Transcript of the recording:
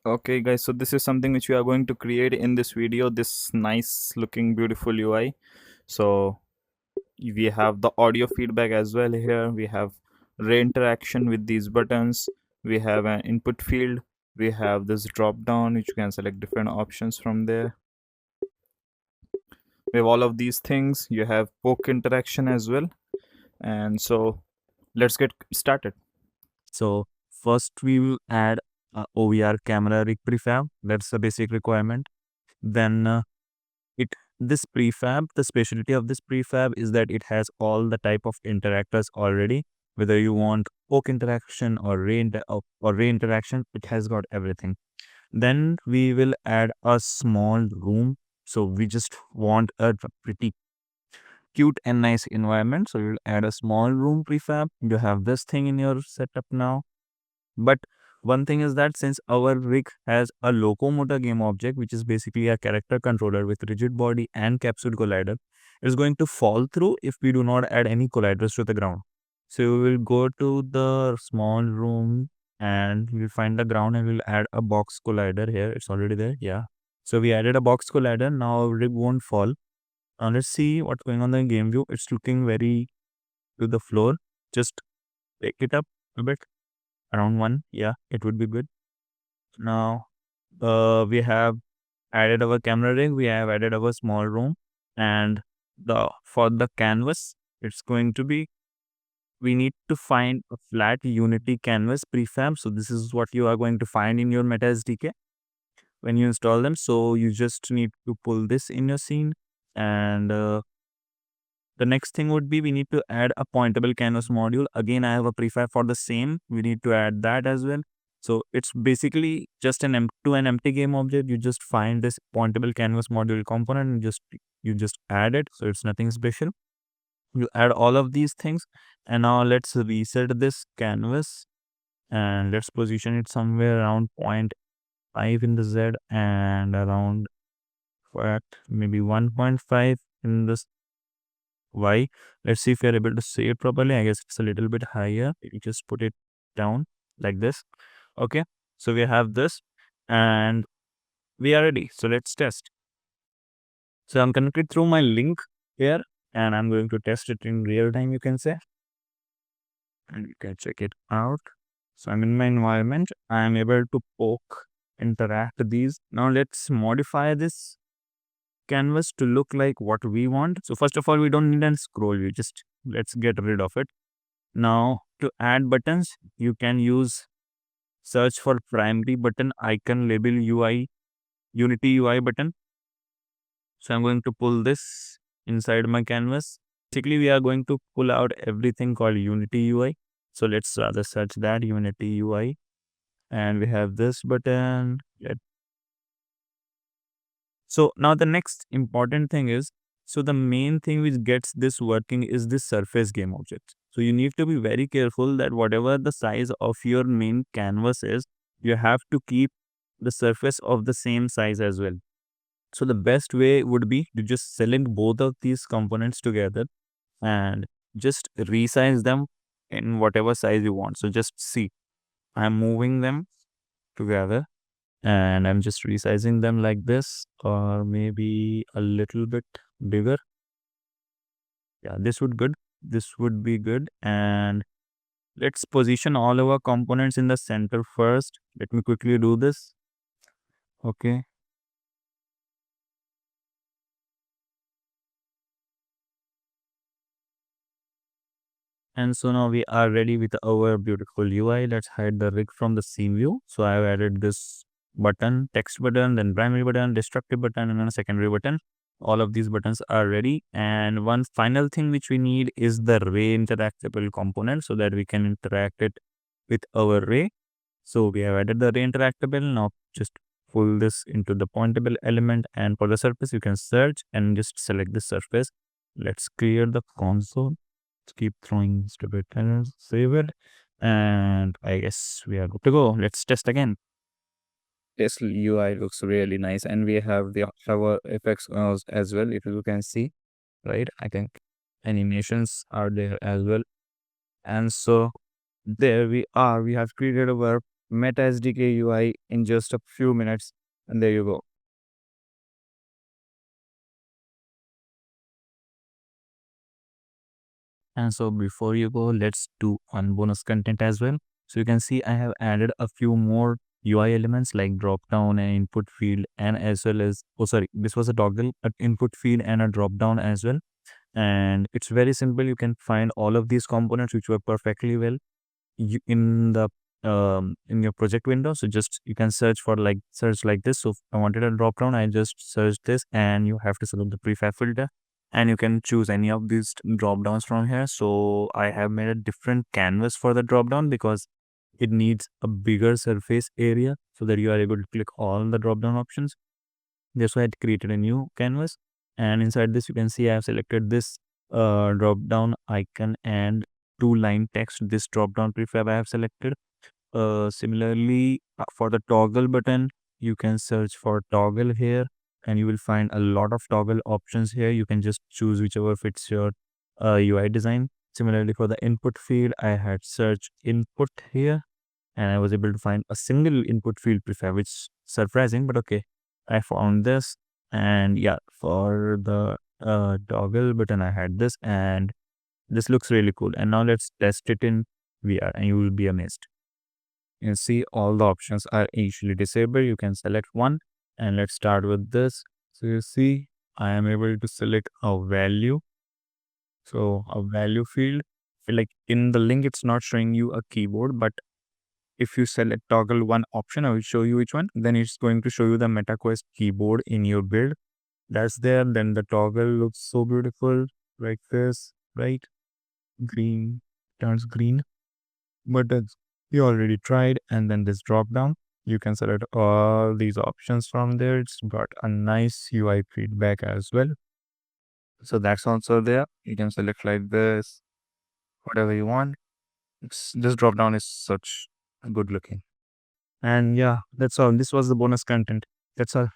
Okay guys, so this is something which we are going to create in this video, this nice looking beautiful UI. So we have the audio feedback as well. Here we have ray interaction with these buttons, we have an input field, we have this drop down which you can select different options from there. We have all of these things. You have poke interaction as well. And so let's get started. So first we will add a OVR camera rig prefab. That's the basic requirement. Then it this prefab, the specialty of this prefab is that it has all the type of interactors already. Whether you want poke interaction or ray interaction, it has got everything. Then we will add a small room. So we just want a pretty cute and nice environment. So you'll add a small room prefab. You have this thing in your setup now. But one thing is that since our rig has a locomotor game object, which is basically a character controller with rigid body and capsule collider, it's going to fall through if we do not add any colliders to the ground. So we will go to the small room and we'll find the ground and we'll add a box collider here. It's already there. Yeah. So we added a box collider. Now our rig won't fall. Let's see what's going on in the game view. It's looking very to the floor. Just take it up a bit. Around 1, yeah, it would be good. Now, we have added our camera rig, we have added our small room, and the for the canvas, it's going to be, we need to find a flat Unity canvas prefab. So this is what you are going to find in your Meta SDK when you install them. So you just need to pull this in your scene, and the next thing would be we need to add a pointable canvas module. Again, I have a prefab for the same. We need to add that as well. So it's basically just an empty game object. You just find this pointable canvas module component and you just add it. So it's nothing special. You add all of these things, and now let's reset this canvas and let's position it somewhere around 0.5 in the Z and around what maybe 1.5 in this Y. Let's see if we are able to see it properly. I guess it's a little bit higher. You just put it down like this. Okay. So we have this and we are ready. So let's test. So I'm connected through my link here and I'm going to test it in real time, you can say. And you can check it out. So I'm in my environment. I'm able to poke, interact these. Now let's modify this canvas to look like what we want. So first of all, we don't need a scroll view. Just let's get rid of it. Now to add buttons, you can use search for primary button icon label UI, Unity UI button. So I'm going to pull this inside my canvas. Basically, we are going to pull out everything called Unity UI. So let's rather search that Unity UI. And we have this button. So now the next important thing is, so the main thing which gets this working is this surface game object. So you need to be very careful that whatever the size of your main canvas is, you have to keep the surface of the same size as well. So the best way would be to just select both of these components together and just resize them in whatever size you want. So just see, I'm moving them together and I'm just resizing them like this or maybe a little bit bigger. Yeah, this would be good. And let's position all our components in the center first. Let me quickly do this. Okay. And so now we are ready with our beautiful UI. Let's hide the rig from the scene view. So I've added this button, text button, then primary button, destructive button, and then a secondary button. All of these buttons are ready. And one final thing which we need is the ray interactable component so that we can interact it with our ray. So we have added the ray interactable. Now just pull this into the pointable element, and for the surface, you can search and just select the surface. Let's clear the console. Let's keep throwing stupid errors, save it. And I guess we are good to go. Let's test again. This UI looks really nice, and we have the shower effects as well. If you can see, right? I think animations are there as well. And so there we are. We have created our Meta SDK UI in just a few minutes. And there you go. And so before you go, let's do one bonus content as well. So you can see I have added a few more UI elements like drop down and input field, and as well as, oh sorry, this was a toggle, an input field and a drop down as well. And it's very simple. You can find all of these components which work perfectly well in the in your project window. So just you can search like this. So if I wanted a drop down, I just search this, and you have to select the prefab filter, and you can choose any of these drop downs from here. So I have made a different canvas for the drop down because it needs a bigger surface area so that you are able to click all the drop down options. That's why I created a new canvas, and inside this you can see I have selected this drop down icon and two line text. This drop down prefab I have selected. Similarly, for the toggle button, you can search for toggle here, and you will find a lot of toggle options here. You can just choose whichever fits your UI design. Similarly, for the input field, I had search input here, and I was able to find a single input field prefab, which is surprising, but okay. I found this, and yeah, for the toggle button, I had this, and this looks really cool. And now let's test it in VR, and you will be amazed. You see all the options are initially disabled. You can select one, and let's start with this. So you see, I am able to select a value. So a value field, like in the link, it's not showing you a keyboard, but if you select toggle one option, I will show you which one. Then it's going to show you the MetaQuest keyboard in your build. That's there. Then the toggle looks so beautiful like this, right? Green turns green. But that's you already tried. And then this drop down, you can select all these options from there. It's got a nice UI feedback as well. So that's also there. You can select like this, whatever you want. This drop down is such good looking. And yeah, that's all. This was the bonus content. That's all.